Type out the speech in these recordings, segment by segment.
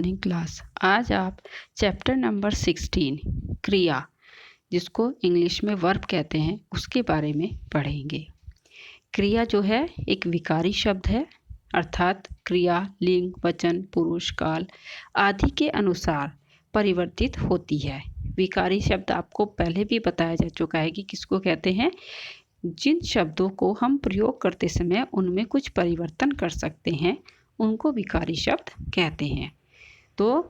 Morning class. आज आप chapter number 16 क्रिया, जिसको इंग्लिश में वर्ब कहते हैं, उसके बारे में पढ़ेंगे। क्रिया जो है एक विकारी शब्द है, अर्थात क्रिया लिंग, वचन, पुरुष, काल आदि के अनुसार परिवर्तित होती है। विकारी शब्द आपको पहले भी बताया जा चुका है कि किसको कहते हैं। जिन शब्दों को हम प्रयोग करते समय उनमें कुछ परिवर्तन कर सकते हैं, उनको विकारी शब्द कहते हैं। तो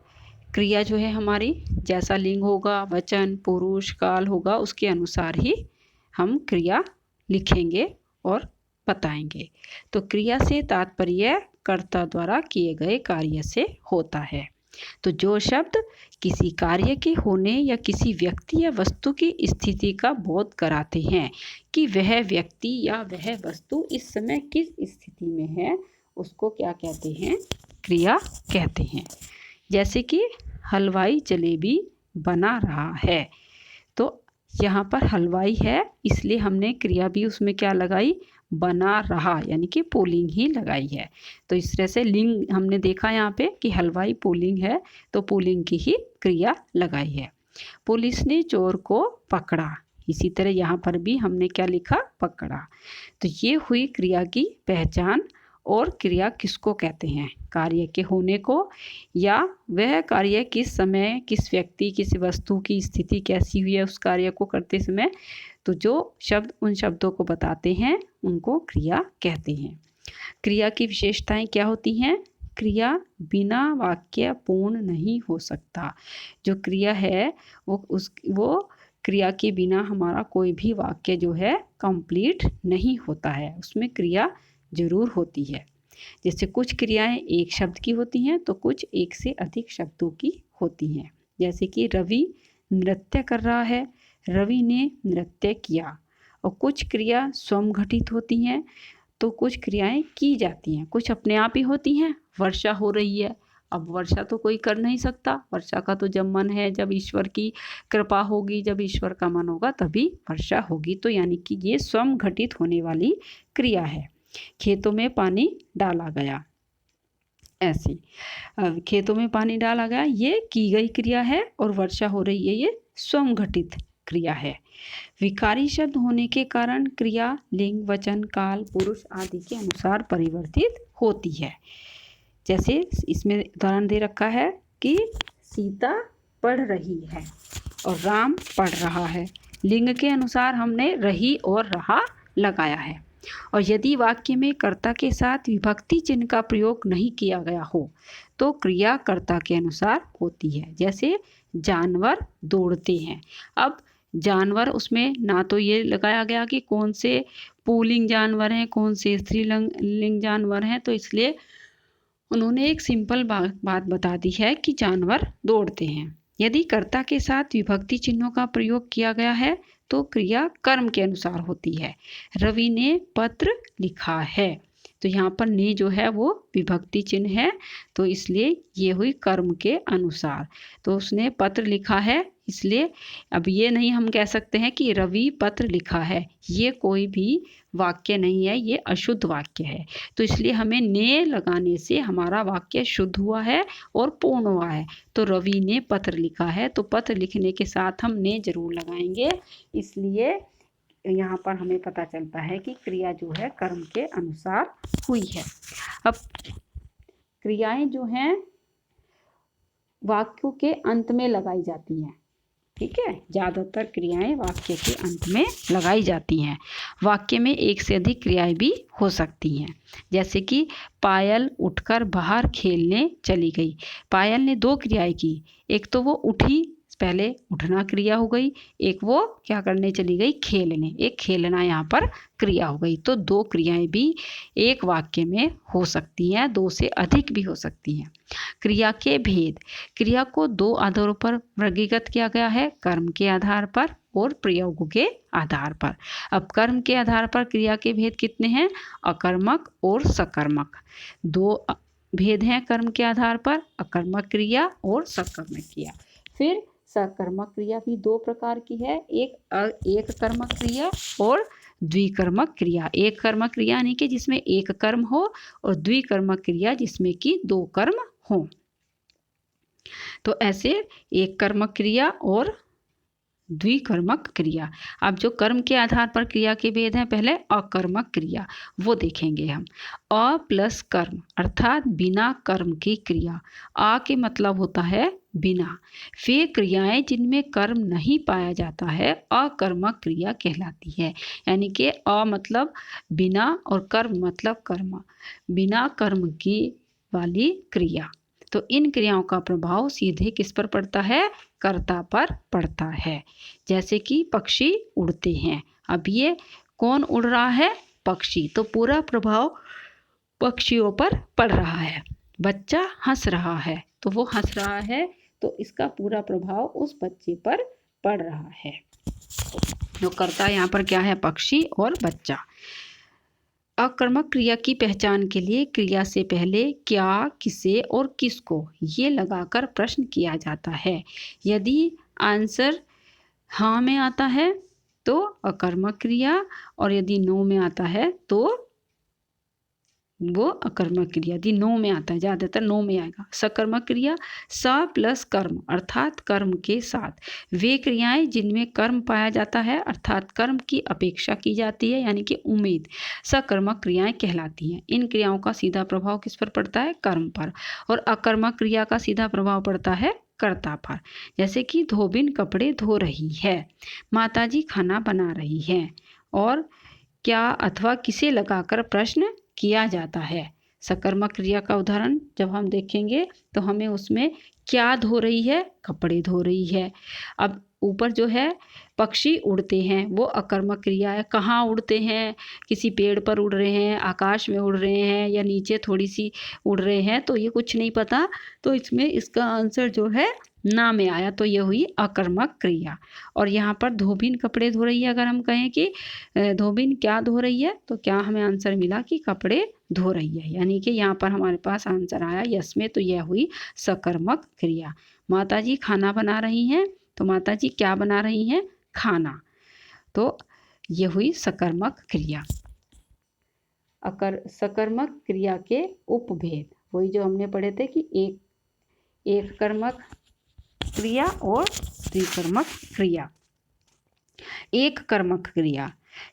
क्रिया जो है हमारी, जैसा लिंग होगा, वचन, पुरुष, काल होगा, उसके अनुसार ही हम क्रिया लिखेंगे और बताएंगे। तो क्रिया से तात्पर्य कर्ता द्वारा किए गए कार्य से होता है। तो जो शब्द किसी कार्य के होने या किसी व्यक्ति या वस्तु की स्थिति का बोध कराते हैं कि वह व्यक्ति या वह वस्तु इस समय किस स्थिति में है, उसको क्या कहते हैं? क्रिया कहते हैं। जैसे कि हलवाई जलेबी बना रहा है, तो यहाँ पर हलवाई है, इसलिए हमने क्रिया भी उसमें क्या लगाई? बना रहा, यानी कि पुल्लिंग ही लगाई है। तो इस तरह से लिंग हमने देखा यहाँ पे कि हलवाई पुल्लिंग है, तो पुल्लिंग की ही क्रिया लगाई है। पुलिस ने चोर को पकड़ा, इसी तरह यहाँ पर भी हमने क्या लिखा? पकड़ा। तो ये हुई क्रिया की पहचान। और क्रिया किसको कहते हैं? कार्य के होने को, या वह कार्य किस समय, किस व्यक्ति, किस वस्तु की स्थिति कैसी हुई है उस कार्य को करते समय। तो जो शब्द उन शब्दों को बताते हैं उनको क्रिया कहते हैं। क्रिया की विशेषताएं क्या होती हैं? क्रिया बिना वाक्य पूर्ण नहीं हो सकता। जो क्रिया है वो क्रिया के बिना हमारा कोई भी वाक्य जो है कंप्लीट नहीं होता है, उसमें क्रिया जरूर होती है। जैसे कुछ क्रियाएं एक शब्द की होती हैं, तो कुछ एक से अधिक शब्दों की होती हैं। जैसे कि रवि नृत्य कर रहा है, रवि ने नृत्य किया। और कुछ क्रिया स्वयं घटित होती हैं, तो कुछ क्रियाएं की जाती हैं, कुछ अपने आप ही होती हैं। वर्षा हो रही है, अब वर्षा तो कोई कर नहीं सकता, वर्षा का तो जब मन है, जब ईश्वर की कृपा होगी, जब ईश्वर का मन होगा तभी वर्षा होगी। तो यानी कि ये स्वयं घटित होने वाली क्रिया है। खेतों में पानी डाला गया, ऐसे खेतों में पानी डाला गया, ये की गई क्रिया है, और वर्षा हो रही है, ये स्वयं घटित क्रिया है। विकारी शब्द होने के कारण क्रिया लिंग, वचन, काल, पुरुष आदि के अनुसार परिवर्तित होती है। जैसे इसमें उदाहरण दे रखा है कि सीता पढ़ रही है और राम पढ़ रहा है। लिंग के अनुसार हमने रही और रहा लगाया है। और यदि वाक्य में कर्ता के साथ विभक्ति चिन्ह का प्रयोग नहीं किया गया हो, तो क्रिया कर्ता के अनुसार होती है। जैसे जानवर दौड़ते हैं, अब जानवर, उसमें ना तो ये लगाया गया कि कौन से पुल्लिंग जानवर हैं, कौन से स्त्रीलिंग जानवर हैं, तो इसलिए उन्होंने एक सिंपल बात बता दी है कि जानवर दौड़ते हैं। यदि कर्ता के साथ विभक्ति चिन्हों का प्रयोग किया गया है, तो क्रिया कर्म के अनुसार होती है। रवि ने पत्र लिखा है, तो यहाँ पर ने जो है वो विभक्ति चिन्ह है, तो इसलिए ये हुई कर्म के अनुसार। तो उसने पत्र लिखा है, इसलिए अब ये नहीं हम कह सकते हैं कि रवि पत्र लिखा है, ये कोई भी वाक्य नहीं है, ये अशुद्ध वाक्य है। तो इसलिए हमें ने लगाने से हमारा वाक्य शुद्ध हुआ है और पूर्ण हुआ है। तो रवि ने पत्र लिखा है, तो पत्र लिखने के साथ हम ने जरूर लगाएंगे, इसलिए यहाँ पर हमें पता चलता है कि क्रिया जो है कर्म के अनुसार हुई है। अब क्रियाएं जो हैं वाक्यों के अंत में लगाई जाती हैं, ठीक है। ज़्यादातर क्रियाएं वाक्य के अंत में लगाई जाती हैं। वाक्य में एक से अधिक क्रियाएं भी हो सकती हैं। जैसे कि पायल उठकर बाहर खेलने चली गई। पायल ने दो क्रियाएं की, एक तो वो उठी, पहले उठना क्रिया हो गई, एक वो क्या करने चली गई? खेलने, एक खेलना यहाँ पर क्रिया हो गई। तो दो क्रियाएं भी एक वाक्य में हो सकती हैं, दो से अधिक भी हो सकती हैं। क्रिया के भेद, क्रिया को दो आधारों पर वर्गीकृत किया गया है, कर्म के आधार पर और प्रयोग के आधार पर। अब कर्म के आधार पर क्रिया के भेद कितने हैं? अकर्मक और सकर्मक, दो भेद हैं कर्म के आधार पर, अकर्मक क्रिया और सकर्मक क्रिया। फिर सकर्मक क्रिया भी दो प्रकार की है, एक कर्मक क्रिया और द्विकर्मक क्रिया। एक कर्मक क्रिया यानी कि जिसमें एक कर्म हो, और द्विकर्मक क्रिया जिसमें कि दो कर्म हो। तो ऐसे एक कर्मक क्रिया और द्विकर्मक क्रिया। अब जो कर्म के आधार पर क्रिया के भेद हैं, पहले अकर्मक क्रिया वो देखेंगे हम। अ प्लस कर्म अर्थात बिना कर्म की क्रिया। आ के मतलब होता है बिना। वे क्रियाएं जिनमें कर्म नहीं पाया जाता है अकर्मक क्रिया कहलाती है। यानी कि अ मतलब बिना और कर्म मतलब कर्म, बिना कर्म की वाली क्रिया। तो इन क्रियाओं का प्रभाव सीधे किस पर पड़ता है? कर्ता पर पड़ता है। जैसे कि पक्षी उड़ते हैं, अब ये कौन उड़ रहा है? पक्षी, तो पूरा प्रभाव पक्षियों पर पड़ रहा है। बच्चा हंस रहा है, तो वो हंस रहा है तो इसका पूरा प्रभाव उस बच्चे पर पड़ रहा है। जो कर्ता यहाँ पर क्या है? पक्षी और बच्चा। अकर्मक क्रिया की पहचान के लिए क्रिया से पहले क्या, किसे और किसको ये लगाकर प्रश्न किया जाता है। यदि आंसर हाँ में आता है तो अकर्मक क्रिया, और यदि नो में आता है तो वो अकर्मक क्रिया। यदि नो में आता है, ज़्यादातर नो में आएगा। सकर्मक क्रिया स प्लस कर्म अर्थात कर्म के साथ। वे क्रियाएं जिनमें कर्म पाया जाता है अर्थात कर्म की अपेक्षा की जाती है, यानी कि उम्मीद, सकर्मक क्रियाएं कहलाती हैं। इन क्रियाओं का सीधा प्रभाव किस पर पड़ता है? कर्म पर। और अकर्मक क्रिया का सीधा प्रभाव पड़ता है कर्ता पर। जैसे कि धोबिन कपड़े धो रही है, माताजी खाना बना रही है, और क्या अथवा किसे लगाकर प्रश्न किया जाता है। सकर्मक क्रिया का उदाहरण जब हम देखेंगे तो हमें उसमें क्या धो रही है? कपड़े धो रही है। अब ऊपर जो है पक्षी उड़ते हैं, वो अकर्मक क्रिया है। कहाँ उड़ते हैं? किसी पेड़ पर उड़ रहे हैं, आकाश में उड़ रहे हैं, या नीचे थोड़ी सी उड़ रहे हैं, तो ये कुछ नहीं पता। तो इसमें इसका आंसर जो है ना में आया, तो ये हुई अकर्मक क्रिया। और यहाँ पर धोबिन कपड़े धो रही है, अगर हम कहें कि धोबिन क्या धो रही है, तो क्या हमें आंसर मिला कि कपड़े धो रही है, यानी कि यहाँ पर हमारे पास आंसर आया यस में, तो यह हुई सकर्मक क्रिया। माताजी खाना बना रही हैं, तो माताजी क्या बना रही हैं? खाना, तो ये हुई सकर्मक क्रिया। सकर्मक क्रिया के उपभेद वही जो हमने पढ़े थे कि एक कर्मक क्रिया और द्विकर्मक क्रिया। एक कर्मक क्रिया,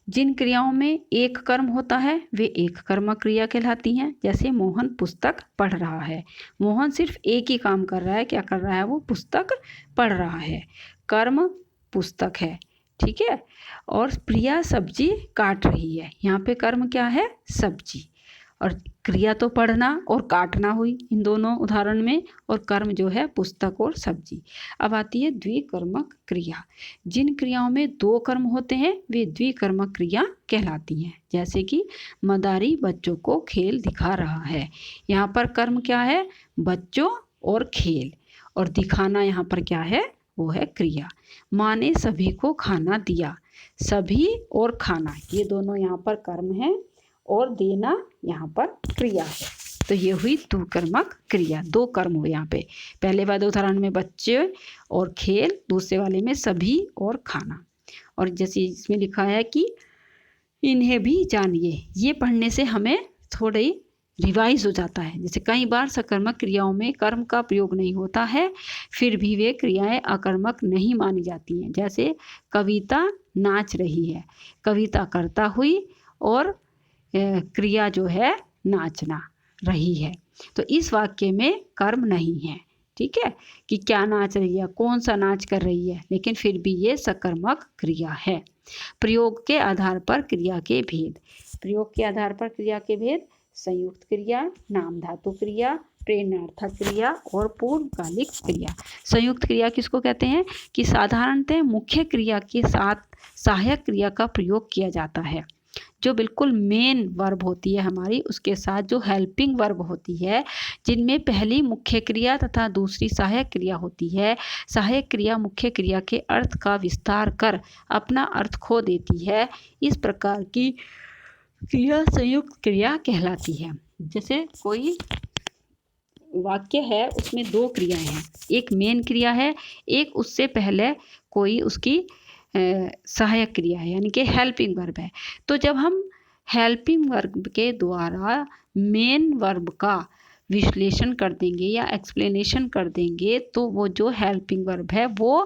जिन क्रियाओं में एक कर्म होता है वे एक कर्मक क्रिया कहलाती हैं। जैसे मोहन पुस्तक पढ़ रहा है, मोहन सिर्फ एक ही काम कर रहा है। क्या कर रहा है? वो पुस्तक पढ़ रहा है। कर्म पुस्तक है, ठीक है। और प्रिया सब्जी काट रही है, यहाँ पे कर्म क्या है? सब्जी। और क्रिया तो पढ़ना और काटना हुई इन दोनों उदाहरण में, और कर्म जो है पुस्तक और सब्जी। अब आती है द्विकर्मक क्रिया। जिन क्रियाओं में दो कर्म होते हैं वे द्विकर्मक क्रिया कहलाती हैं। जैसे कि मदारी बच्चों को खेल दिखा रहा है, यहाँ पर कर्म क्या है? बच्चों और खेल, और दिखाना यहाँ पर क्या है? वो है क्रिया। माँ ने सभी को खाना दिया, सभी और खाना ये दोनों यहाँ पर कर्म है, और देना यहाँ पर क्रिया है। तो ये हुई द्विकर्मक क्रिया, दो कर्म हुए यहाँ पे। पहले वाले उदाहरण में बच्चे और खेल, दूसरे वाले में सभी और खाना। और जैसे इसमें लिखा है कि इन्हें भी जानिए, ये पढ़ने से हमें थोड़ी रिवाइज हो जाता है। जैसे कई बार सकर्मक क्रियाओं में कर्म का प्रयोग नहीं होता है, फिर भी वे क्रियाएं अकर्मक नहीं मानी जाती हैं। जैसे कविता नाच रही है, कविता कर्ता हुई और क्रिया जो है नाचना रही है, तो इस वाक्य में कर्म नहीं है। ठीक है, कि क्या नाच रही है, कौन सा नाच कर रही है, लेकिन फिर भी ये सकर्मक क्रिया है। प्रयोग के आधार पर क्रिया के भेद। प्रयोग के आधार पर क्रिया के भेद: संयुक्त क्रिया, नाम धातु क्रिया, प्रेरणार्थक क्रिया और पूर्णकालिक क्रिया। संयुक्त क्रिया किसको कहते हैं? कि साधारणतः मुख्य क्रिया के साथ सहायक क्रिया का प्रयोग किया जाता है। जो बिल्कुल मेन वर्ब होती है हमारी, उसके साथ जो हेल्पिंग वर्ब होती है, जिनमें पहली मुख्य क्रिया तथा दूसरी सहायक क्रिया होती है। सहायक क्रिया मुख्य क्रिया के अर्थ का विस्तार कर अपना अर्थ खो देती है। इस प्रकार की क्रिया संयुक्त क्रिया कहलाती है। जैसे कोई वाक्य है, उसमें दो क्रियाएं हैं, एक मेन क्रिया है, एक उससे पहले कोई उसकी सहायक क्रिया है, यानी कि हेल्पिंग वर्ब है। तो जब हम हेल्पिंग वर्ब के द्वारा मेन वर्ब का विश्लेषण कर देंगे या एक्सप्लेनेशन कर देंगे तो वो जो हेल्पिंग वर्ब है वो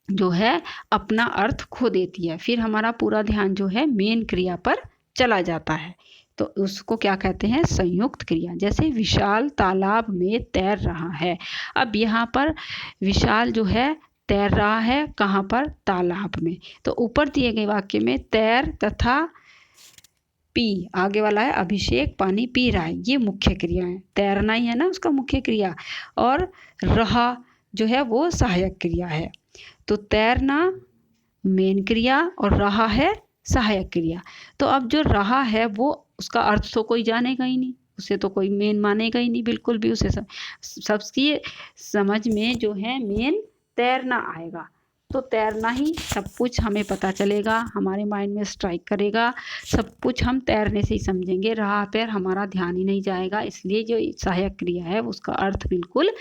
जो है अपना अर्थ खो देती है, फिर हमारा पूरा ध्यान जो है मेन क्रिया पर चला जाता है। तो उसको क्या कहते हैं? संयुक्त क्रिया। जैसे विशाल तालाब में तैर रहा है। अब यहाँ पर विशाल जो है तैर रहा है कहाँ पर? तालाब में। तो ऊपर दिए गए वाक्य में तैर तथा पी, आगे वाला है अभिषेक पानी पी रहा है, ये मुख्य क्रिया है। तैरना ही है ना उसका मुख्य क्रिया, और रहा जो है वो सहायक क्रिया है। तो तैरना मेन क्रिया और रहा है सहायक क्रिया। तो अब जो रहा है वो उसका अर्थ तो कोई जानेगा ही नहीं, उसे तो कोई मेन मानेगा ही नहीं बिल्कुल भी। उसे सबकी समझ में जो है मेन तैरना आएगा। तो तैरना ही सब कुछ हमें पता चलेगा, हमारे माइंड में स्ट्राइक करेगा, सब कुछ हम तैरने से ही समझेंगे, रहा पर हमारा ध्यान ही नहीं जाएगा। इसलिए जो सहायक क्रिया है उसका अर्थ बिल्कुल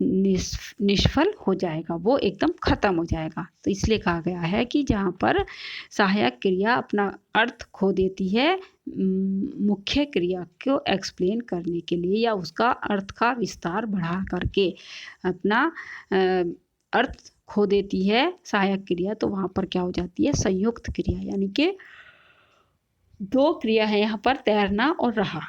निष्फल हो जाएगा, वो एकदम खत्म हो जाएगा। तो इसलिए कहा गया है कि जहाँ पर सहायक क्रिया अपना अर्थ खो देती है मुख्य क्रिया को एक्सप्लेन करने के लिए या उसका अर्थ का विस्तार बढ़ा करके अपना अर्थ खो देती है सहायक क्रिया, तो वहाँ पर क्या हो जाती है? संयुक्त क्रिया। यानी कि दो क्रिया है यहाँ पर, तैरना और रहा,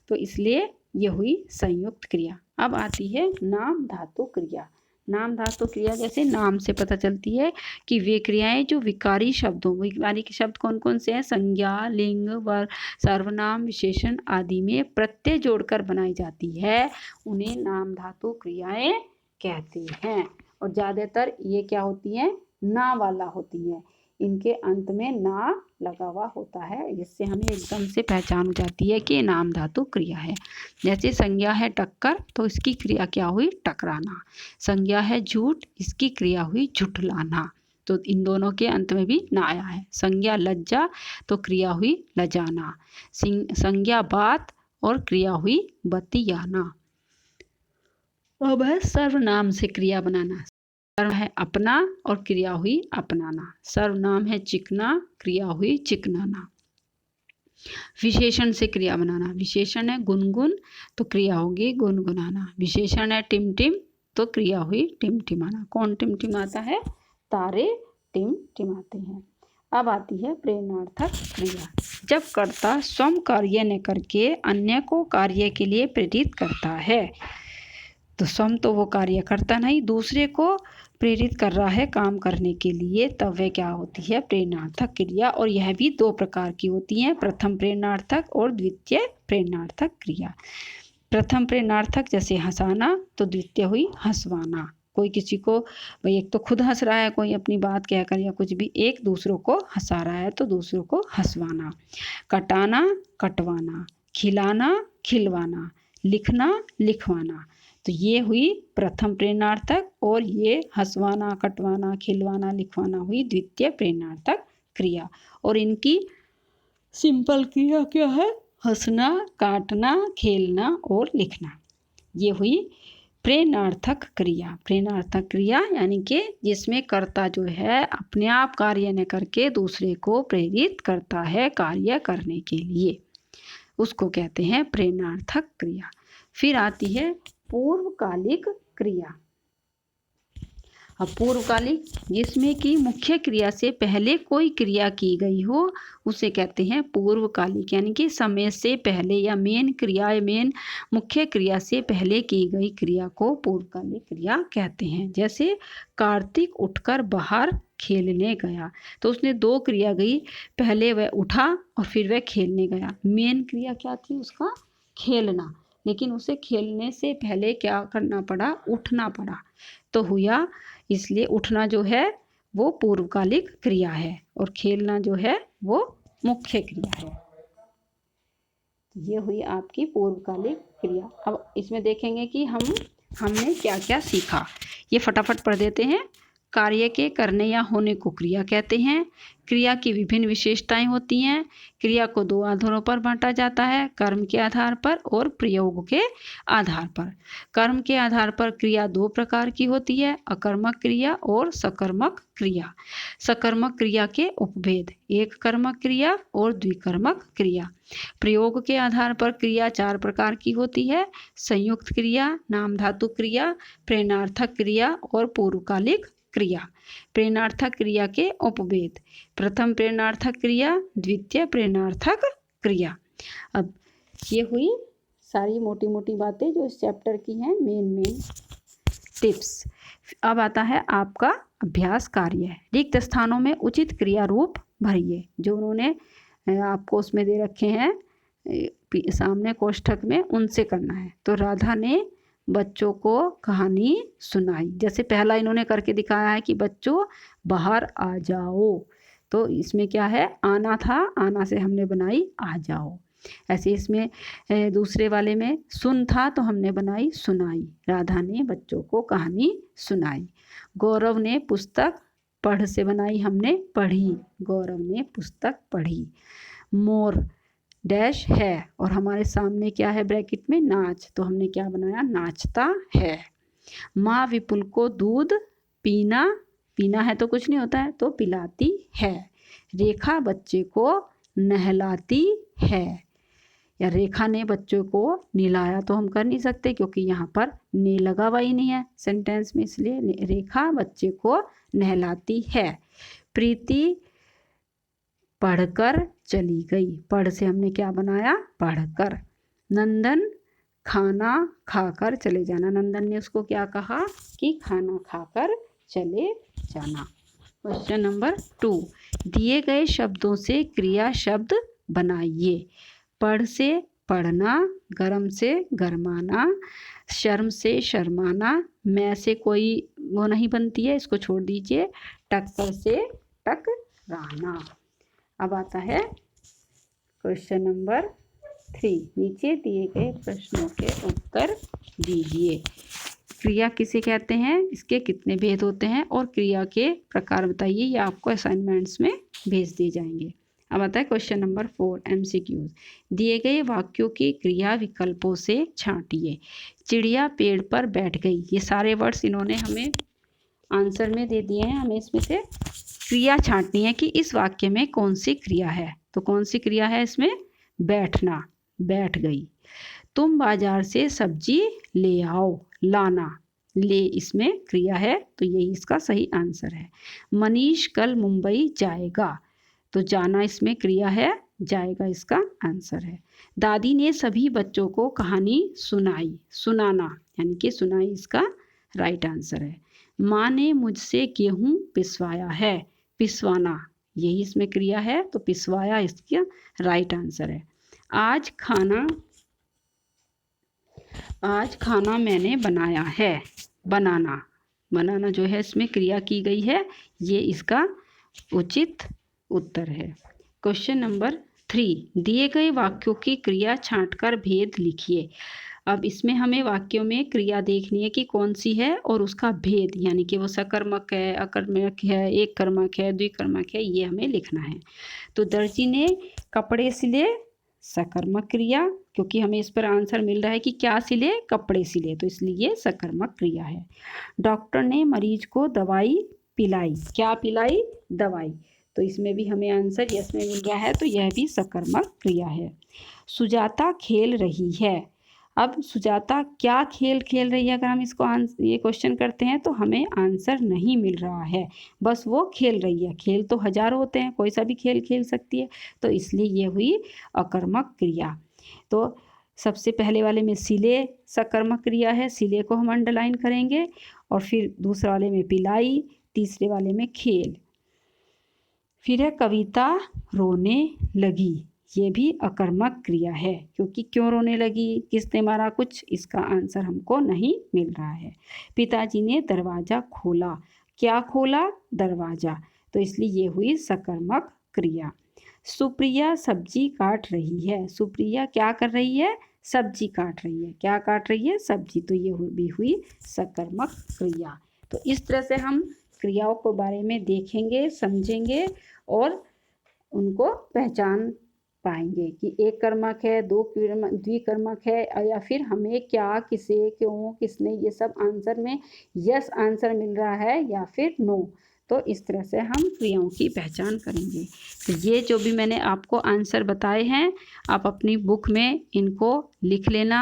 तो इसलिए ये हुई संयुक्त क्रिया। अब आती है नाम धातु क्रिया। नाम धातु क्रिया जैसे नाम से पता चलती है कि वे क्रियाएं जो विकारी शब्दों, विकारी के शब्द कौन कौन से हैं? संज्ञा, लिंग, वर्ग, सर्वनाम, विशेषण आदि में प्रत्यय जोड़कर बनाई जाती है, उन्हें नाम धातु क्रियाएं कहते हैं। और ज़्यादातर ये क्या होती हैं? ना वाला होती है, इनके अंत में ना लगा हुआ होता है, जिससे हमें एकदम से पहचान हो जाती है कि नाम धातु क्रिया है। जैसे संज्ञा है टक्कर, तो इसकी क्रिया क्या हुई? टकराना। संज्ञा है झूठ, इसकी क्रिया हुई झुठलाना। तो इन दोनों के अंत में भी ना आया है। संज्ञा लज्जा, तो क्रिया हुई लजाना। संज्ञा बात और क्रिया हुई बतियाना। अब है सर्वनाम से क्रिया बनाना। सर्व है अपना और क्रिया हुई अपनाना। सर्वनाम है चिकना, क्रिया हुई चिकनाना। विशेषण से क्रिया बनाना। विशेषण है गुनगुन, तो क्रिया होगी गुनगुनाना। विशेषण है टिमटिम, तो क्रिया हुई टिमटिमाना। कौन टिमटिमाता है? तारे टिमटिमाते हैं। अब आती है प्रेरणार्थक क्रिया। जब कर्ता स्वयं कार्य न करके अन्य को कार्य के लिए प्रेरित करता है, तो स्वयं तो वो कार्य करता नहीं, दूसरे को प्रेरित कर रहा है काम करने के लिए, तब वह क्या होती है? प्रेरणार्थक क्रिया। और यह भी दो प्रकार की होती हैं, प्रथम प्रेरणार्थक और द्वितीय प्रेरणार्थक क्रिया। प्रथम प्रेरणार्थक जैसे हंसाना, तो द्वितीय हुई हंसवाना। कोई किसी को, भाई एक तो खुद हंस रहा है कोई अपनी बात कहकर या कुछ भी, एक दूसरों को हंसा रहा है, तो दूसरों को हंसवाना। कटाना, कटवाना। खिलाना, खिलवाना। लिखना, लिखवाना। तो ये हुई प्रथम प्रेरणार्थक, और ये हंसवाना, कटवाना, खिलवाना, लिखवाना हुई द्वितीय प्रेरणार्थक क्रिया। और इनकी सिंपल क्रिया क्या है? हंसना, काटना, खेलना और लिखना। ये हुई प्रेरणार्थक क्रिया। प्रेरणार्थक क्रिया यानी कि जिसमें कर्ता जो है अपने आप कार्य न करके दूसरे को प्रेरित करता है कार्य करने के लिए, उसको कहते हैं प्रेरणार्थक क्रिया। फिर आती है पूर्वकालिक क्रिया। अब पूर्वकालिक जिसमें कि मुख्य क्रिया से पहले कोई क्रिया की गई हो, उसे कहते हैं पूर्वकालिक। यानी कि समय से पहले या मेन क्रिया, मेन मुख्य क्रिया से पहले की गई क्रिया को पूर्वकालिक क्रिया कहते हैं। जैसे कार्तिक उठकर बाहर खेलने गया, तो उसने दो क्रिया गई, पहले वह उठा और फिर वह खेलने गया। मेन क्रिया क्या थी उसका? खेलना, लेकिन उसे खेलने से पहले क्या करना पड़ा? उठना पड़ा। तो हुआ, इसलिए उठना जो है वो पूर्वकालिक क्रिया है और खेलना जो है वो मुख्य क्रिया है। ये हुई आपकी पूर्वकालिक क्रिया। अब इसमें देखेंगे कि हमने क्या क्या सीखा, ये फटाफट पढ़ देते हैं कार्य के करने या होने को क्रिया कहते हैं। क्रिया की विभिन्न विशेषताएं होती हैं। क्रिया को दो आधारों पर बांटा जाता है, कर्म के आधार पर और प्रयोग के आधार पर। कर्म के आधार पर क्रिया दो प्रकार की होती है, अकर्मक क्रिया और सकर्मक क्रिया। सकर्मक क्रिया के उपभेद, एक कर्मक क्रिया और द्विकर्मक क्रिया। प्रयोग के आधार पर क्रिया चार प्रकार की होती है, संयुक्त क्रिया, नाम धातु क्रिया, प्रेरणार्थक क्रिया और पूर्वकालिक क्रिया। प्रेरणार्थक क्रिया के उपभेद, प्रथम प्रेरणार्थक क्रिया, द्वितीय प्रेरणार्थक क्रिया। अब ये हुई सारी मोटी मोटी बातें जो इस चैप्टर की हैं, मेन टिप्स। अब आता है आपका अभ्यास कार्य। रिक्त स्थानों में उचित क्रिया रूप भरिए। जो उन्होंने आपको उसमें दे रखे हैं सामने कोष्ठक में, उनसे करना है। तो राधा ने बच्चों को कहानी सुनाई। जैसे पहला इन्होंने करके दिखाया है कि बच्चों बाहर आ जाओ, तो इसमें क्या है, आना था, आना से हमने बनाई आ जाओ। ऐसे इसमें दूसरे वाले में सुन था तो हमने बनाई सुनाई। राधा ने बच्चों को कहानी सुनाई। गौरव ने पुस्तक पढ़ से बनाई हमने पढ़ी, गौरव ने पुस्तक पढ़ी। मोर डैश है और हमारे सामने क्या है ब्रैकेट में, नाच, तो हमने क्या बनाया, नाचता है। माँ विपुल को दूध पीना, पीना है तो कुछ नहीं होता है, तो पिलाती है। रेखा बच्चे को नहलाती है, या रेखा ने बच्चों को नहलाया तो हम कर नहीं सकते क्योंकि यहाँ पर ने लगा हुआ ही नहीं है सेंटेंस में, इसलिए रेखा बच्चे को नहलाती है। प्रीति पढ़कर चली गई, पढ़ से हमने क्या बनाया, पढ़कर। नंदन खाना खाकर चले जाना, नंदन ने उसको क्या कहा कि खाना खाकर चले जाना। क्वेश्चन नंबर 2, दिए गए शब्दों से क्रिया शब्द बनाइए। पढ़ से पढ़ना, गरम से गरमाना, शर्म से शर्माना, मैं से कोई वो नहीं बनती है, इसको छोड़ दीजिए, टक्कर से टकराना। अब आता है क्वेश्चन नंबर 3, नीचे दिए गए प्रश्नों के उत्तर दीजिए। क्रिया किसे कहते हैं, इसके कितने भेद होते हैं और क्रिया के प्रकार बताइए। ये आपको असाइनमेंट्स में भेज दिए जाएंगे। अब आता है क्वेश्चन नंबर 4, MCQs। दिए गए वाक्यों की क्रिया विकल्पों से छांटिए। चिड़िया पेड़ पर बैठ गई, ये सारे वर्ड्स इन्होंने हमें आंसर में दे दिए हैं। हमें इसमें से क्रिया छांटनी है कि इस वाक्य में कौन सी क्रिया है। तो कौन सी क्रिया है इसमें, बैठना, बैठ गई। तुम बाजार से सब्जी ले आओ, लाना, ले इसमें क्रिया है, तो यही इसका सही आंसर है। मनीष कल मुंबई जाएगा, तो जाना इसमें क्रिया है, जाएगा इसका आंसर है। दादी ने सभी बच्चों को कहानी सुनाई, सुनाना यानी कि सुनाई इसका राइट आंसर है। माँ ने मुझसे गेहूँ पिसवाया है, पिसवाना यही इसमें क्रिया है, तो पिसवाया इसका राइट आंसर है। आज खाना मैंने बनाया है, बनाना, बनाना जो है इसमें क्रिया की गई है, ये इसका उचित उत्तर है। क्वेश्चन नंबर 3, दिए गए वाक्यों की क्रिया छांटकर भेद लिखिए। अब इसमें हमें वाक्यों में क्रिया देखनी है कि कौन सी है और उसका भेद, यानी कि वो सकर्मक है, अकर्मक है, एक कर्मक है, द्विकर्मक है, ये हमें लिखना है। तो दर्जी ने कपड़े सिले, सकर्मक क्रिया, क्योंकि हमें इस पर आंसर मिल रहा है कि क्या सिले, कपड़े सिले, तो इसलिए सकर्मक क्रिया है। डॉक्टर ने मरीज को दवाई पिलाई, क्या पिलाई, दवाई, तो इसमें भी हमें आंसर यस में मिल रहा है, तो यह भी सकर्मक क्रिया है। सुजाता खेल रही है, अब सुजाता क्या खेल खेल रही है, अगर हम इसको ये क्वेश्चन करते हैं तो हमें आंसर नहीं मिल रहा है, बस वो खेल रही है। खेल तो हजारों होते हैं, कोई सा भी खेल खेल सकती है, तो इसलिए ये हुई अकर्मक क्रिया। तो सबसे पहले वाले में सिले सकर्मक क्रिया है, सिले को हम अंडरलाइन करेंगे, और फिर दूसरे वाले में पिलाई, तीसरे वाले में खेल। फिर है कविता रोने लगी, ये भी अकर्मक क्रिया है, क्योंकि क्यों रोने लगी, किसने मारा कुछ, इसका आंसर हमको नहीं मिल रहा है। पिताजी ने दरवाज़ा खोला, क्या खोला, दरवाज़ा, तो इसलिए ये हुई सकर्मक क्रिया। सुप्रिया सब्जी काट रही है, सुप्रिया क्या कर रही है, सब्जी काट रही है, क्या काट रही है, सब्जी, तो ये भी हुई सकर्मक क्रिया। तो इस तरह से हम क्रियाओं के बारे में देखेंगे, समझेंगे और उनको पहचान पाएंगे कि एक कर्मक है, दो द्विकर्मक है, या फिर हमें क्या, किसे, क्यों, किसने, ये सब आंसर में यस आंसर मिल रहा है या फिर नो। तो इस तरह से हम क्रियाओं की पहचान करेंगे। तो ये जो भी मैंने आपको आंसर बताए हैं, आप अपनी बुक में इनको लिख लेना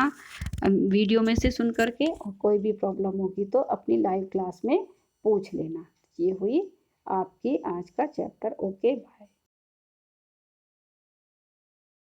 वीडियो में से सुन करके, और कोई भी प्रॉब्लम होगी तो अपनी लाइव क्लास में पूछ लेना। ये हुई आपकी आज का चैप्टर। Okay, bye.